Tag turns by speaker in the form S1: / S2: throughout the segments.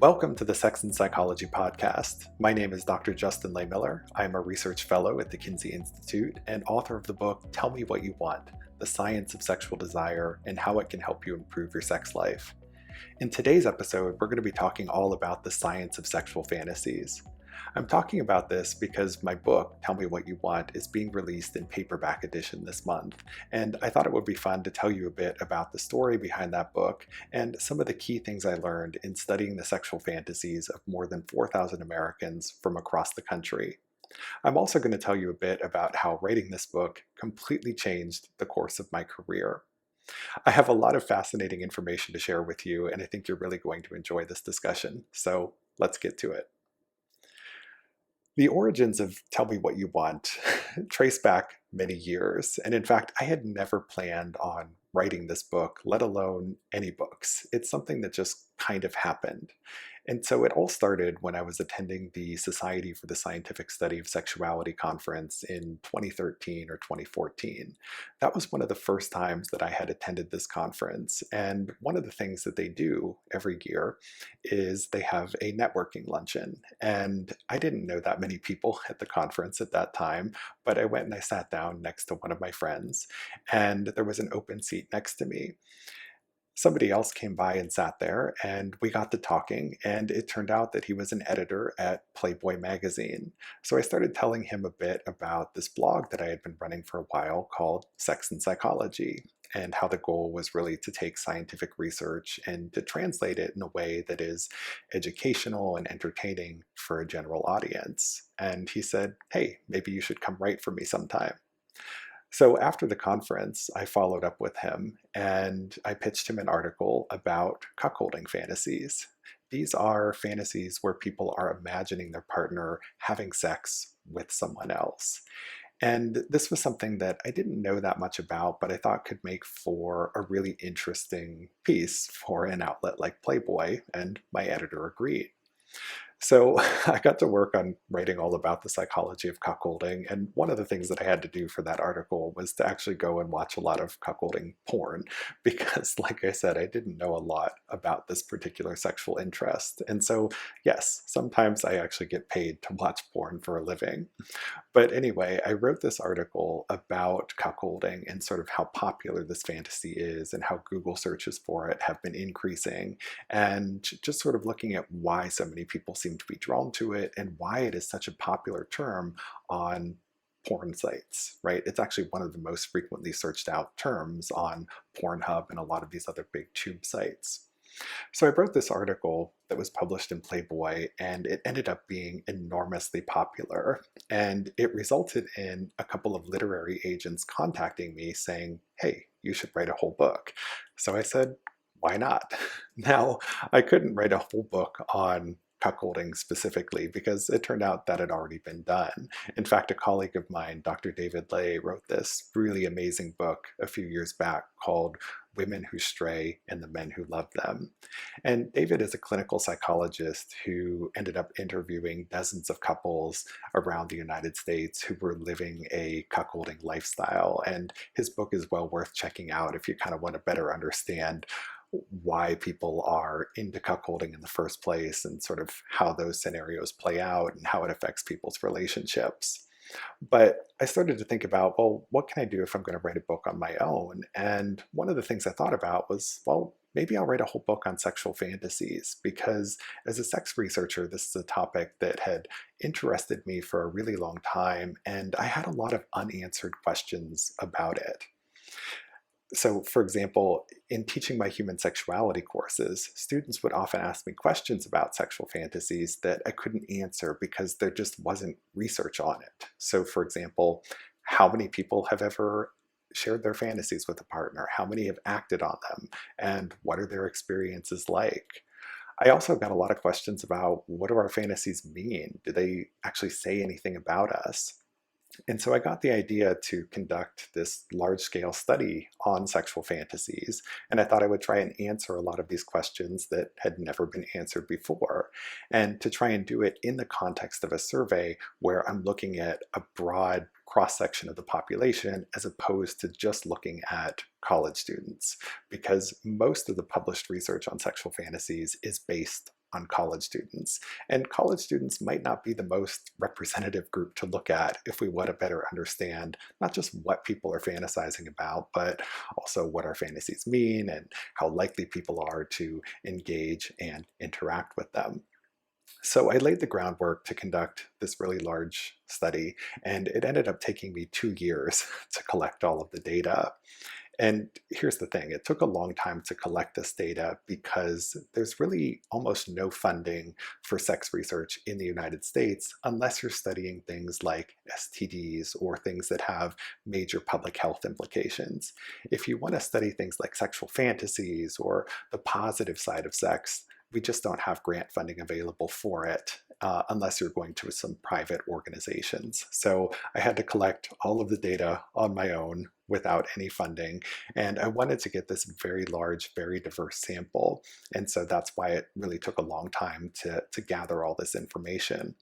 S1: Welcome to the Sex and Psychology podcast. My name is Dr. Justin Lehmiller. I am a research fellow at the Kinsey Institute and author of the book Tell Me What You Want: The Science of Sexual Desire and How It Can Help You Improve Your Sex Life. In today's episode, we're going to be talking all about the science of sexual fantasies. I'm talking about this because my book, Tell Me What You Want, is being released in paperback edition this month, and I thought it would be fun to tell you a bit about the story behind that book and some of the key things I learned in studying the sexual fantasies of more than 4,000 Americans from across the country. I'm also going to tell you a bit about how writing this book completely changed the course of my career. I have a lot of fascinating information to share with you, and I think you're really going to enjoy this discussion, so let's get to it. The origins of Tell Me What You Want trace back many years, and in fact, I had never planned on writing this book, let alone any books. It's something that just kind of happened. And so it all started when I was attending the Society for the Scientific Study of Sexuality conference in 2013 or 2014. That was one of the first times that I had attended this conference. And one of the things that they do every year is they have a networking luncheon. And I didn't know that many people at the conference at that time, but I went and I sat down next to one of my friends, and there was an open seat next to me. Somebody else came by and sat there, and we got to talking, and it turned out that he was an editor at Playboy magazine. So I started telling him a bit about this blog that I had been running for a while called Sex and Psychology, and how the goal was really to take scientific research and to translate it in a way that is educational and entertaining for a general audience. And he said, "Hey, maybe you should come write for me sometime." So after the conference, I followed up with him and I pitched him an article about cuckolding fantasies. These are fantasies where people are imagining their partner having sex with someone else. And this was something that I didn't know that much about, but I thought could make for a really interesting piece for an outlet like Playboy, and my editor agreed. So I got to work on writing all about the psychology of cuckolding, and one of the things that I had to do for that article was to actually go and watch a lot of cuckolding porn because, like I said, I didn't know a lot about this particular sexual interest. And so, yes, sometimes I actually get paid to watch porn for a living. But anyway, I wrote this article about cuckolding and sort of how popular this fantasy is and how Google searches for it have been increasing, and just sort of looking at why so many people seem to be drawn to it and why it is such a popular term on porn sites, right? It's actually one of the most frequently searched out terms on Pornhub and a lot of these other big tube sites. So I wrote this article that was published in Playboy, and it ended up being enormously popular. And it resulted in a couple of literary agents contacting me saying, "Hey, you should write a whole book." So I said, "Why not?" Now, I couldn't write a whole book on cuckolding specifically because it turned out that had already been done. In fact, a colleague of mine, Dr. David Lay, wrote this really amazing book a few years back called Women Who Stray and the Men Who Love Them. And David is a clinical psychologist who ended up interviewing dozens of couples around the United States who were living a cuckolding lifestyle. And his book is well worth checking out if you kind of want to better understand why people are into cuckolding in the first place and sort of how those scenarios play out and how it affects people's relationships. But I started to think about, well, what can I do if I'm going to write a book on my own? And one of the things I thought about was, well, maybe I'll write a whole book on sexual fantasies, because as a sex researcher, this is a topic that had interested me for a really long time, and I had a lot of unanswered questions about it. So, for example, in teaching my human sexuality courses, students would often ask me questions about sexual fantasies that I couldn't answer because there just wasn't research on it. So, for example, how many people have ever shared their fantasies with a partner? How many have acted on them? And what are their experiences like? I also got a lot of questions about, what do our fantasies mean? Do they actually say anything about us? And so I got the idea to conduct this large-scale study on sexual fantasies, and I thought I would try and answer a lot of these questions that had never been answered before, and to try and do it in the context of a survey where I'm looking at a broad cross-section of the population as opposed to just looking at college students, because most of the published research on sexual fantasies is based on college students. And college students might not be the most representative group to look at if we want to better understand not just what people are fantasizing about, but also what our fantasies mean and how likely people are to engage and interact with them. So I laid the groundwork to conduct this really large study, and it ended up taking me 2 years to collect all of the data. And here's the thing, it took a long time to collect this data because there's really almost no funding for sex research in the United States unless you're studying things like STDs or things that have major public health implications. If you want to study things like sexual fantasies or the positive side of sex, we just don't have grant funding available for it unless you're going to some private organizations. So I had to collect all of the data on my own without any funding. And I wanted to get this very large, very diverse sample. And so that's why it really took a long time to gather all this information.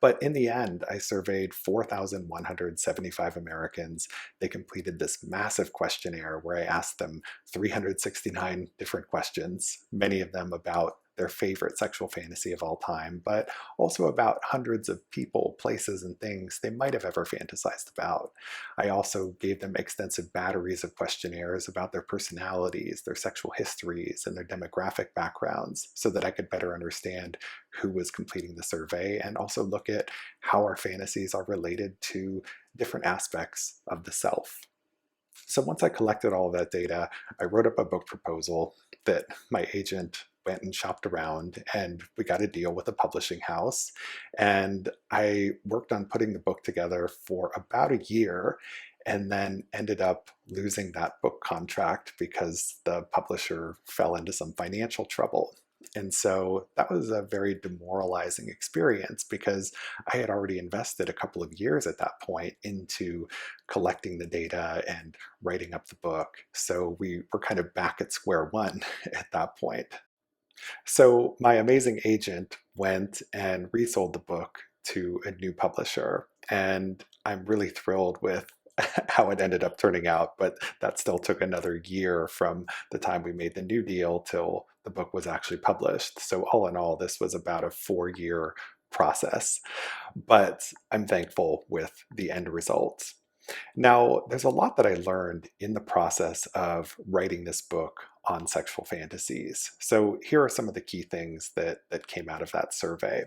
S1: But in the end, I surveyed 4,175 Americans. They completed this massive questionnaire where I asked them 369 different questions, many of them about their favorite sexual fantasy of all time, but also about hundreds of people, places, and things they might have ever fantasized about. I also gave them extensive batteries of questionnaires about their personalities, their sexual histories, and their demographic backgrounds so that I could better understand who was completing the survey and also look at how our fantasies are related to different aspects of the self. So once I collected all of that data, I wrote up a book proposal that my agent went and shopped around, and we got a deal with a publishing house. And I worked on putting the book together for about a year and then ended up losing that book contract because the publisher fell into some financial trouble. And so that was a very demoralizing experience because I had already invested a couple of years at that point into collecting the data and writing up the book. So we were kind of back at square one at that point. So my amazing agent went and resold the book to a new publisher, and I'm really thrilled with how it ended up turning out, but that still took another year from the time we made the new deal till the book was actually published. So all in all, this was about a 4-year process, but I'm thankful with the end result. Now, there's a lot that I learned in the process of writing this book on sexual fantasies. So here are some of the key things that came out of that survey.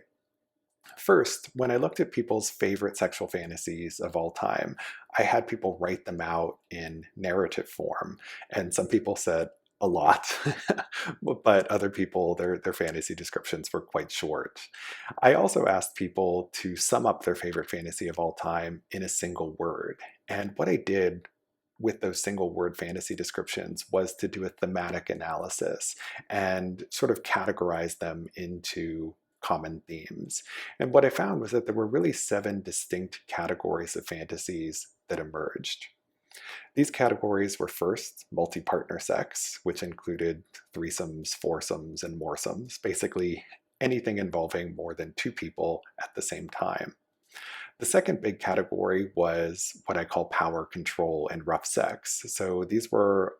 S1: First, when I looked at people's favorite sexual fantasies of all time, I had people write them out in narrative form. And some people said a lot, but other people, their fantasy descriptions were quite short. I also asked people to sum up their favorite fantasy of all time in a single word. And what I did with those single word fantasy descriptions was to do a thematic analysis and sort of categorize them into common themes. And what I found was that there were really 7 distinct categories of fantasies that emerged. These categories were first multi-partner sex, which included threesomes, foursomes, and moresomes, basically anything involving more than 2 people at the same time. The second big category was what I call power control and rough sex. So these were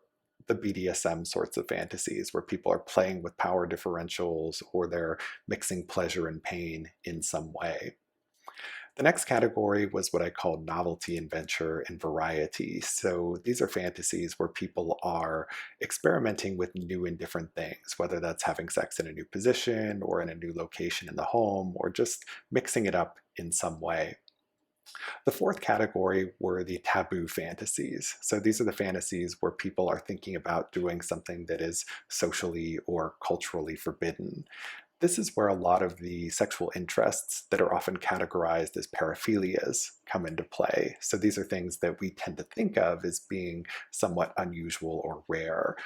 S1: the BDSM sorts of fantasies where people are playing with power differentials or they're mixing pleasure and pain in some way. The next category was what I call novelty, adventure, and variety. So these are fantasies where people are experimenting with new and different things, whether that's having sex in a new position or in a new location in the home or just mixing it up in some way. The fourth category were the taboo fantasies. So these are the fantasies where people are thinking about doing something that is socially or culturally forbidden. This is where a lot of the sexual interests that are often categorized as paraphilias come into play. So these are things that we tend to think of as being somewhat unusual or rare.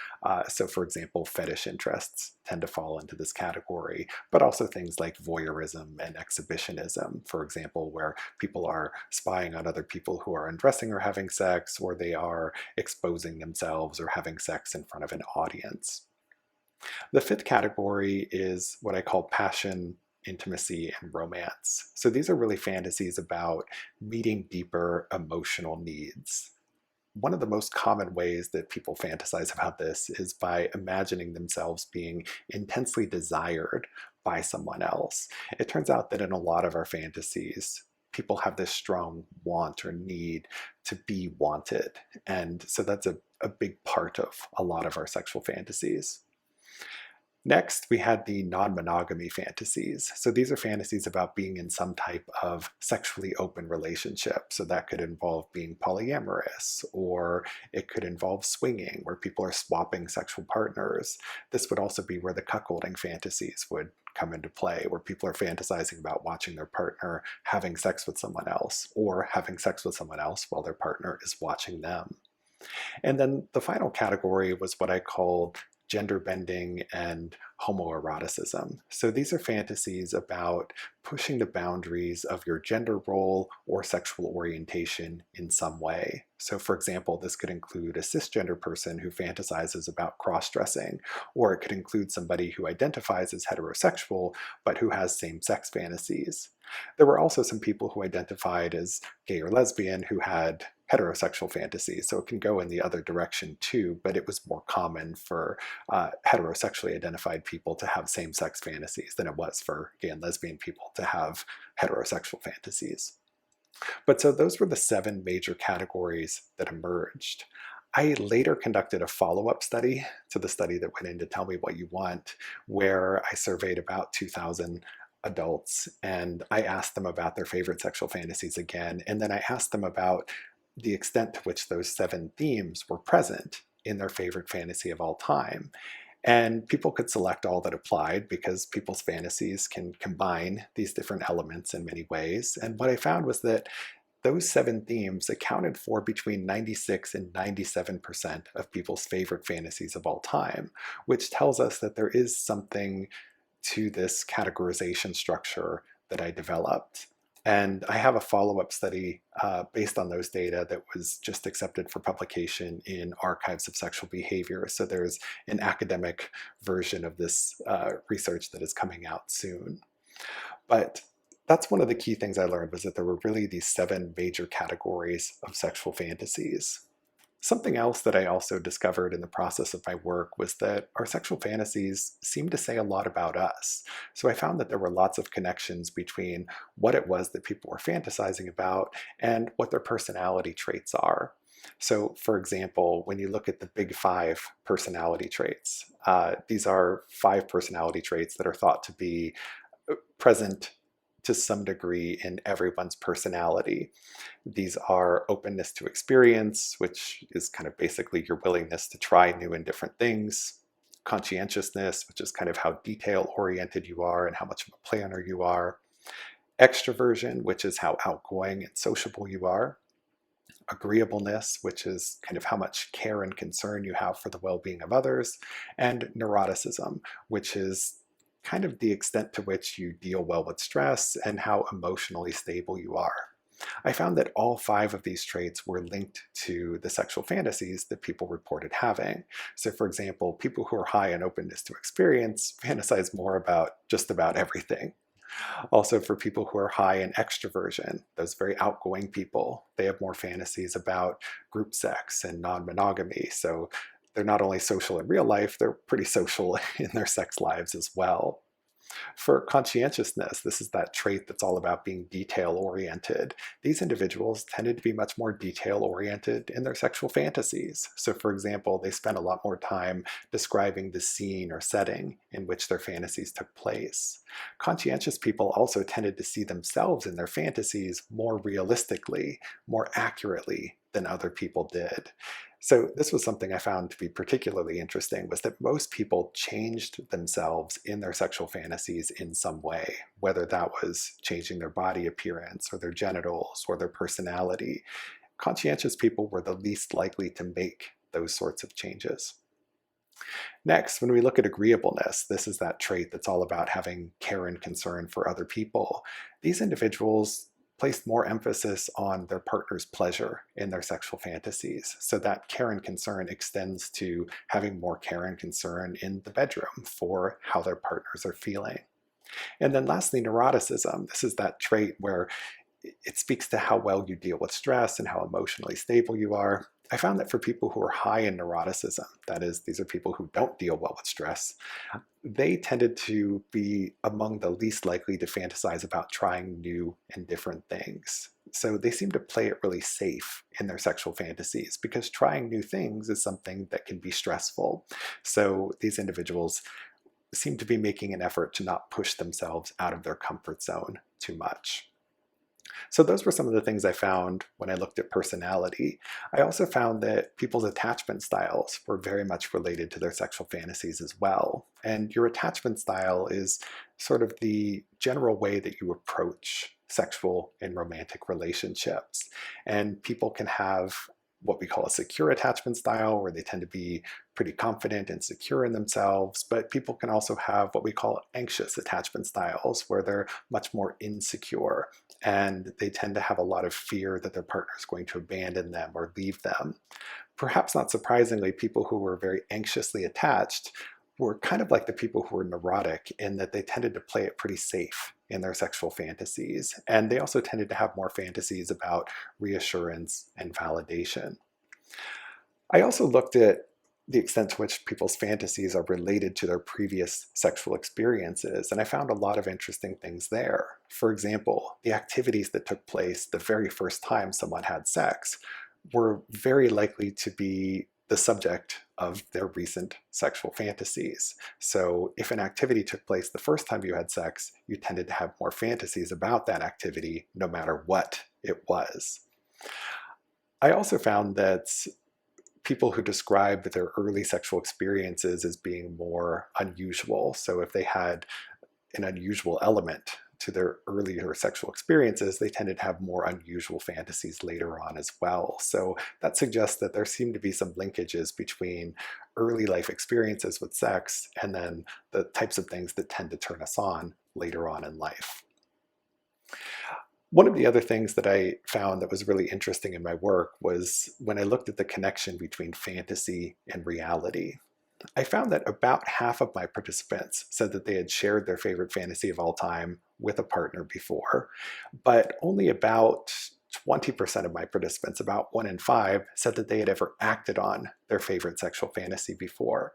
S1: So for example, fetish interests tend to fall into this category, but also things like voyeurism and exhibitionism, for example, where people are spying on other people who are undressing or having sex, or they are exposing themselves or having sex in front of an audience. The fifth category is what I call passion, intimacy, and romance. So these are really fantasies about meeting deeper emotional needs. one of the most common ways that people fantasize about this is by imagining themselves being intensely desired by someone else. It turns out that in a lot of our fantasies, people have this strong want or need to be wanted. And so that's a big part of a lot of our sexual fantasies. Next, we had the non-monogamy fantasies. So these are fantasies about being in some type of sexually open relationship. So that could involve being polyamorous, or it could involve swinging, where people are swapping sexual partners. This would also be where the cuckolding fantasies would come into play, where people are fantasizing about watching their partner having sex with someone else, or having sex with someone else while their partner is watching them. And then the final category was what I called gender bending and homoeroticism. So these are fantasies about pushing the boundaries of your gender role or sexual orientation in some way. So for example, this could include a cisgender person who fantasizes about cross-dressing, or it could include somebody who identifies as heterosexual but who has same-sex fantasies. There were also some people who identified as gay or lesbian who had heterosexual fantasies, so it can go in the other direction too, but it was more common for heterosexually identified people to have same-sex fantasies than it was for gay and lesbian people to have heterosexual fantasies. But so those were the 7 major categories that emerged. I later conducted a follow-up study to the study that went into Tell Me What You Want, where I surveyed about 2,000 adults, and I asked them about their favorite sexual fantasies again, and then I asked them about the extent to which those 7 themes were present in their favorite fantasy of all time. And people could select all that applied because people's fantasies can combine these different elements in many ways. And what I found was that those 7 themes accounted for between 96 and 97% of people's favorite fantasies of all time, which tells us that there is something to this categorization structure that I developed. And I have a follow-up study based on those data that was just accepted for publication in Archives of Sexual Behavior. So there's an academic version of this research that is coming out soon. But that's one of the key things I learned, was that there were really these 7 major categories of sexual fantasies. Something else that I also discovered in the process of my work was that our sexual fantasies seem to say a lot about us. So I found that there were lots of connections between what it was that people were fantasizing about and what their personality traits are. So for example, when you look at the big 5 personality traits, these are 5 personality traits that are thought to be present to some degree in everyone's personality. These are openness to experience, which is kind of basically your willingness to try new and different things. Conscientiousness, which is kind of how detail-oriented you are and how much of a planner you are. Extroversion, which is how outgoing and sociable you are. Agreeableness, which is kind of how much care and concern you have for the well-being of others. And neuroticism, which is kind of the extent to which you deal well with stress and how emotionally stable you are. I found that all 5 of these traits were linked to the sexual fantasies that people reported having. So for example, people who are high in openness to experience fantasize more about just about everything. Also, for people who are high in extroversion, those very outgoing people, they have more fantasies about group sex and non-monogamy. So they're not only social in real life, they're pretty social in their sex lives as well. For conscientiousness, this is that trait that's all about being detail-oriented. These individuals tended to be much more detail-oriented in their sexual fantasies. So for example, they spent a lot more time describing the scene or setting in which their fantasies took place. Conscientious people also tended to see themselves in their fantasies more realistically, more accurately than other people did. So this was something I found to be particularly interesting, was that most people changed themselves in their sexual fantasies in some way, whether that was changing their body appearance or their genitals or their personality. Conscientious people were the least likely to make those sorts of changes. Next, when we look at agreeableness, this is that trait that's all about having care and concern for other people. These individuals placed more emphasis on their partner's pleasure in their sexual fantasies. So that care and concern extends to having more care and concern in the bedroom for how their partners are feeling. And then lastly, neuroticism. This is that trait where it speaks to how well you deal with stress and how emotionally stable you are. I found that for people who are high in neuroticism, that is, these are people who don't deal well with stress, they tended to be among the least likely to fantasize about trying new and different things. So they seem to play it really safe in their sexual fantasies because trying new things is something that can be stressful. So these individuals seem to be making an effort to not push themselves out of their comfort zone too much. So those were some of the things I found when I looked at personality. I also found that people's attachment styles were very much related to their sexual fantasies as well. And your attachment style is sort of the general way that you approach sexual and romantic relationships. And people can have what we call a secure attachment style, where they tend to be pretty confident and secure in themselves, but people can also have what we call anxious attachment styles, where they're much more insecure and they tend to have a lot of fear that their partner is going to abandon them or leave them. Perhaps not surprisingly, people who were very anxiously attached were kind of like the people who were neurotic in that they tended to play it pretty safe in their sexual fantasies. And they also tended to have more fantasies about reassurance and validation. I also looked at the extent to which people's fantasies are related to their previous sexual experiences, and I found a lot of interesting things there. For example, the activities that took place the very first time someone had sex were very likely to be the subject of their recent sexual fantasies. So if an activity took place the first time you had sex, you tended to have more fantasies about that activity, no matter what it was. I also found that people who described their early sexual experiences as being more unusual, so if they had an unusual element to their earlier sexual experiences, they tended to have more unusual fantasies later on as well. So that suggests that there seem to be some linkages between early life experiences with sex and then the types of things that tend to turn us on later on in life. One of the other things that I found that was really interesting in my work was when I looked at the connection between fantasy and reality. I found that about half of my participants said that they had shared their favorite fantasy of all time with a partner before, but only about 20% of my participants, about 1 in 5, said that they had ever acted on their favorite sexual fantasy before.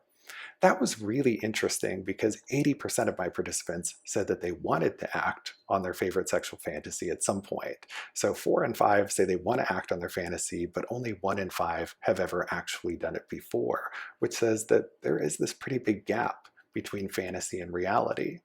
S1: That was really interesting because 80% of my participants said that they wanted to act on their favorite sexual fantasy at some point. So 4 in 5 say they want to act on their fantasy, but only 1 in 5 have ever actually done it before, which says that there is this pretty big gap between fantasy and reality.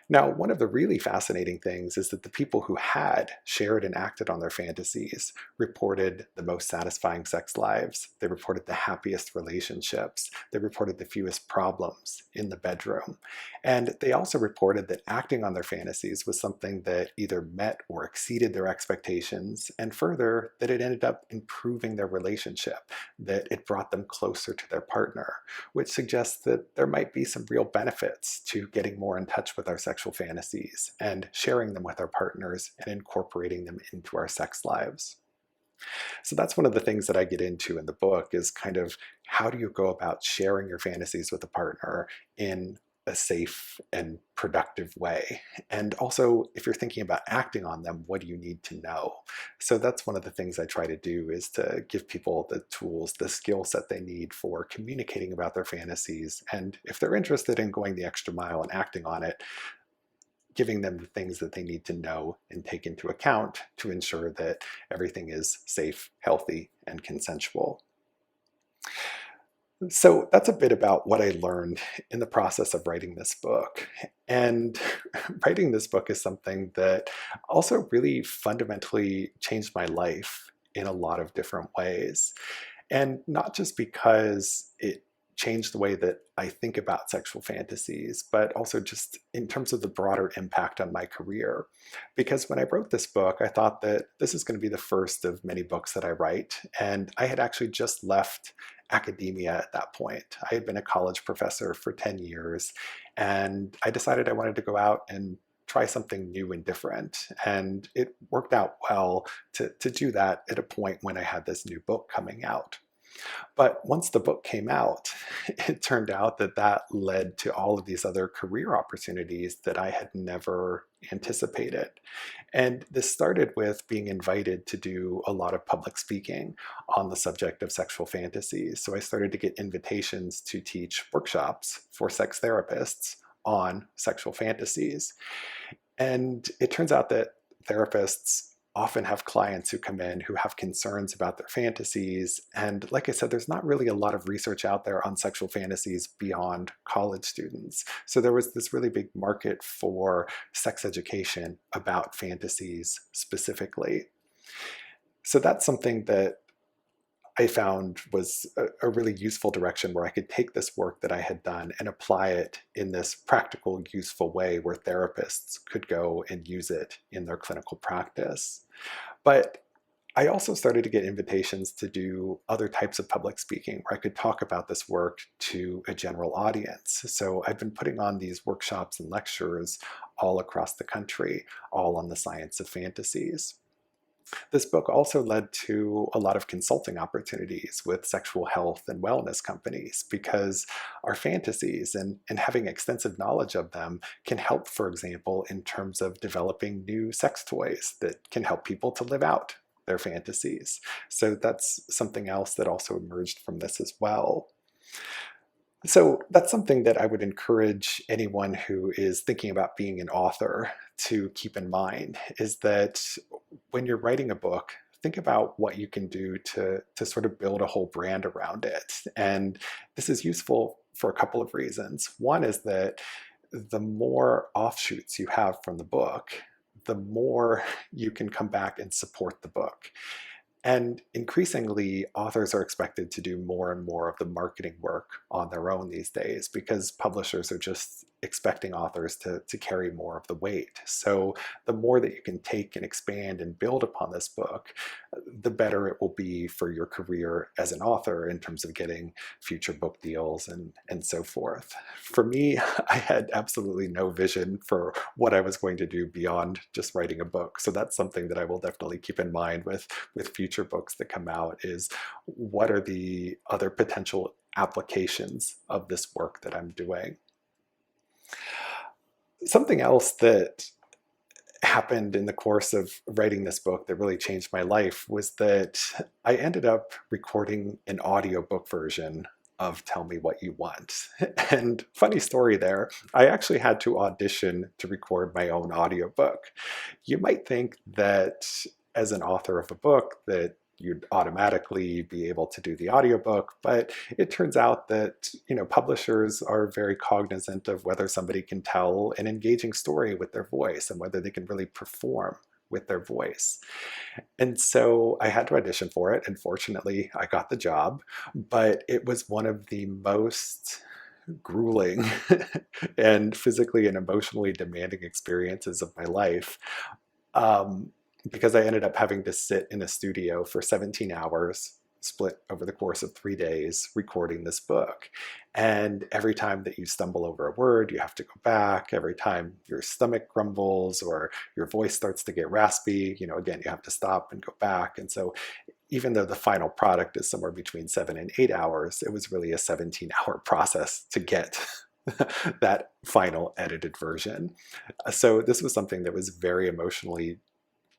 S1: Now, one of the really fascinating things is that the people who had shared and acted on their fantasies reported the most satisfying sex lives. They reported the happiest relationships. They reported the fewest problems in the bedroom. And they also reported that acting on their fantasies was something that either met or exceeded their expectations, and further, that it ended up improving their relationship, that it brought them closer to their partner, which suggests that there might be some real benefits to getting more in touch with our sexual fantasies and sharing them with our partners and incorporating them into our sex lives. So that's one of the things that I get into in the book is kind of how do you go about sharing your fantasies with a partner in a safe and productive way? And also, if you're thinking about acting on them, what do you need to know? So that's one of the things I try to do is to give people the tools, the skill set they need for communicating about their fantasies. And if they're interested in going the extra mile and acting on it, giving them the things that they need to know and take into account to ensure that everything is safe, healthy, and consensual. So that's a bit about what I learned in the process of writing this book. And writing this book is something that also really fundamentally changed my life in a lot of different ways. And not just because it changed the way that I think about sexual fantasies, but also just in terms of the broader impact on my career. Because when I wrote this book, I thought that this is going to be the first of many books that I write. And I had actually just left academia at that point. I had been a college professor for 10 years, and I decided I wanted to go out and try something new and different. And it worked out well to do that at a point when I had this new book coming out. But once the book came out, it turned out that that led to all of these other career opportunities that I had never anticipated. And this started with being invited to do a lot of public speaking on the subject of sexual fantasies. So I started to get invitations to teach workshops for sex therapists on sexual fantasies. And it turns out that therapists often have clients who come in who have concerns about their fantasies. And like I said, there's not really a lot of research out there on sexual fantasies beyond college students. So there was this really big market for sex education about fantasies specifically. So that's something that I found was a really useful direction where I could take this work that I had done and apply it in this practical, useful way where therapists could go and use it in their clinical practice. But I also started to get invitations to do other types of public speaking where I could talk about this work to a general audience. So I've been putting on these workshops and lectures all across the country, all on the science of fantasies. This book also led to a lot of consulting opportunities with sexual health and wellness companies because our fantasies and having extensive knowledge of them can help, for example, in terms of developing new sex toys that can help people to live out their fantasies. So that's something else that also emerged from this as well. So that's something that I would encourage anyone who is thinking about being an author to keep in mind is that when you're writing a book, think about what you can do to sort of build a whole brand around it. And this is useful for a couple of reasons. One is that the more offshoots you have from the book, the more you can come back and support the book. And increasingly, authors are expected to do more and more of the marketing work on their own these days because publishers are just expecting authors to carry more of the weight. So the more that you can take and expand and build upon this book, the better it will be for your career as an author in terms of getting future book deals and so forth. For me, I had absolutely no vision for what I was going to do beyond just writing a book. So that's something that I will definitely keep in mind with future books that come out is what are the other potential applications of this work that I'm doing. Something else that happened in the course of writing this book that really changed my life was that I ended up recording an audiobook version of Tell Me What You Want. And funny story there, I actually had to audition to record my own audiobook. You might think that as an author of a book that you'd automatically be able to do the audiobook, but it turns out that publishers are very cognizant of whether somebody can tell an engaging story with their voice and whether they can really perform with their voice. And so I had to audition for it, and fortunately I got the job, but it was one of the most grueling and physically and emotionally demanding experiences of my life. Because I ended up having to sit in a studio for 17 hours, split over the course of 3 days, recording this book. And every time that you stumble over a word, you have to go back. Every time your stomach grumbles or your voice starts to get raspy, again, you have to stop and go back. And so even though the final product is somewhere between 7 and 8 hours, it was really a 17-hour process to get that final edited version. So this was something that was very emotionally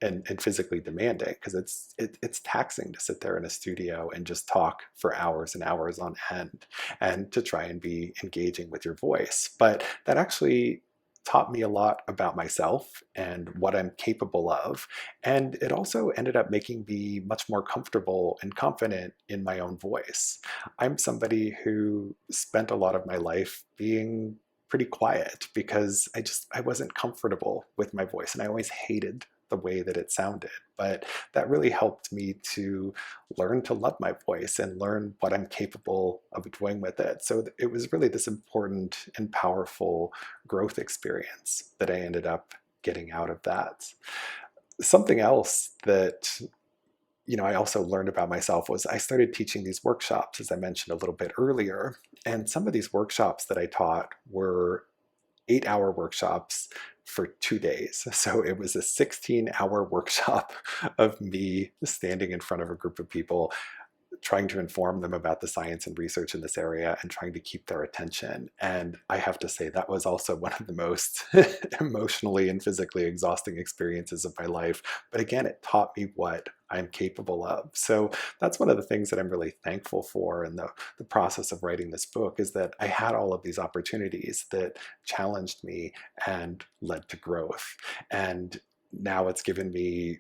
S1: and physically demanding because it's taxing to sit there in a studio and just talk for hours and hours on end and to try and be engaging with your voice. But that actually taught me a lot about myself and what I'm capable of. And it also ended up making me much more comfortable and confident in my own voice. I'm somebody who spent a lot of my life being pretty quiet because I wasn't comfortable with my voice and I always hated the way that it sounded. But that really helped me to learn to love my voice and learn what I'm capable of doing with it. So it was really this important and powerful growth experience that I ended up getting out of that. Something else that I also learned about myself was I started teaching these workshops, as I mentioned a little bit earlier. And some of these workshops that I taught were 8-hour workshops for 2 days. So it was a 16-hour workshop of me standing in front of a group of people trying to inform them about the science and research in this area and trying to keep their attention. And I have to say that was also one of the most emotionally and physically exhausting experiences of my life. But again, it taught me what I'm capable of. So that's one of the things that I'm really thankful for in the process of writing this book, is that I had all of these opportunities that challenged me and led to growth. And now it's given me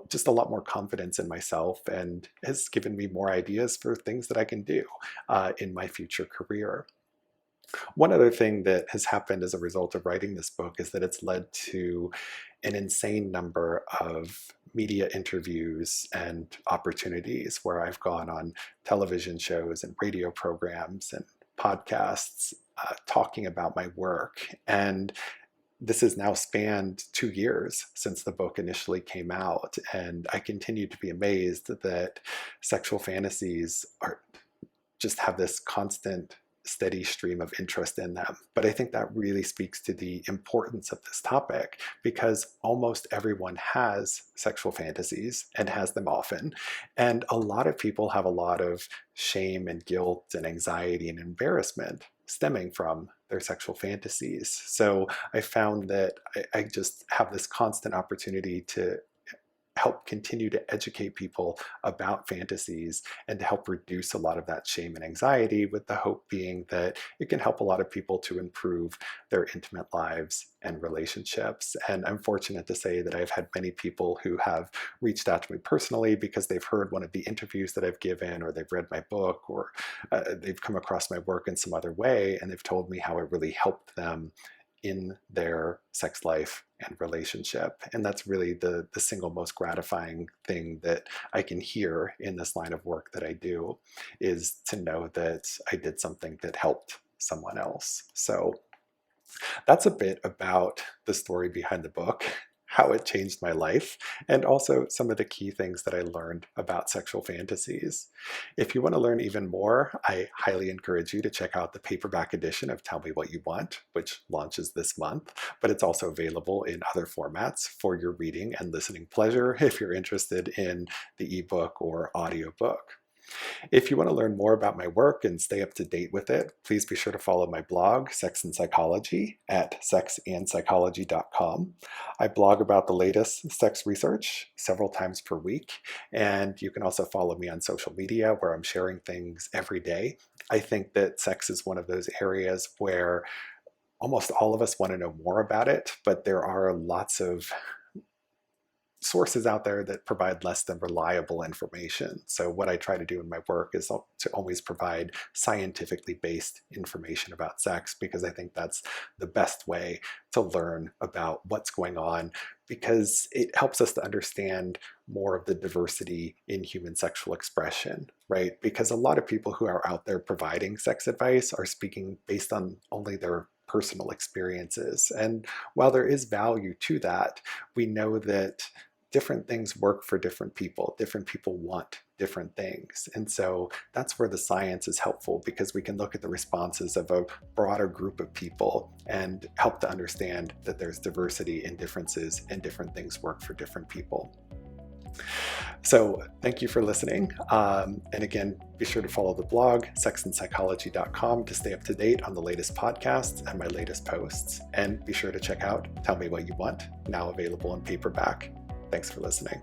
S1: just a lot more confidence in myself and has given me more ideas for things that I can do in my future career. One other thing that has happened as a result of writing this book is that it's led to an insane number of media interviews and opportunities where I've gone on television shows and radio programs and podcasts talking about my work. And this has now spanned 2 years since the book initially came out, and I continue to be amazed that sexual fantasies are just have this constant, steady stream of interest in them. But I think that really speaks to the importance of this topic, because almost everyone has sexual fantasies and has them often. And a lot of people have a lot of shame and guilt and anxiety and embarrassment stemming from their sexual fantasies. So I found that I just have this constant opportunity to help continue to educate people about fantasies and to help reduce a lot of that shame and anxiety, with the hope being that it can help a lot of people to improve their intimate lives and relationships. And I'm fortunate to say that I've had many people who have reached out to me personally because they've heard one of the interviews that I've given, or they've read my book, or they've come across my work in some other way, and they've told me how it really helped them in their sex life and relationship. And that's really the single most gratifying thing that I can hear in this line of work that I do, is to know that I did something that helped someone else. So that's a bit about the story behind the book, how it changed my life, and also some of the key things that I learned about sexual fantasies. If you want to learn even more, I highly encourage you to check out the paperback edition of Tell Me What You Want, which launches this month, but it's also available in other formats for your reading and listening pleasure if you're interested in the ebook or audiobook. If you want to learn more about my work and stay up to date with it, please be sure to follow my blog, Sex and Psychology, at sexandpsychology.com. I blog about the latest sex research several times per week, and you can also follow me on social media where I'm sharing things every day. I think that sex is one of those areas where almost all of us want to know more about it, but there are lots of sources out there that provide less than reliable information. So what I try to do in my work is to always provide scientifically based information about sex, because I think that's the best way to learn about what's going on, because it helps us to understand more of the diversity in human sexual expression, right? Because a lot of people who are out there providing sex advice are speaking based on only their personal experiences. And while there is value to that, we know that different things work for different people. Different people want different things. And so that's where the science is helpful, because we can look at the responses of a broader group of people and help to understand that there's diversity in differences and different things work for different people. So thank you for listening. And again, be sure to follow the blog, sexandpsychology.com, to stay up to date on the latest podcasts and my latest posts. And be sure to check out Tell Me What You Want, now available in paperback. Thanks for listening.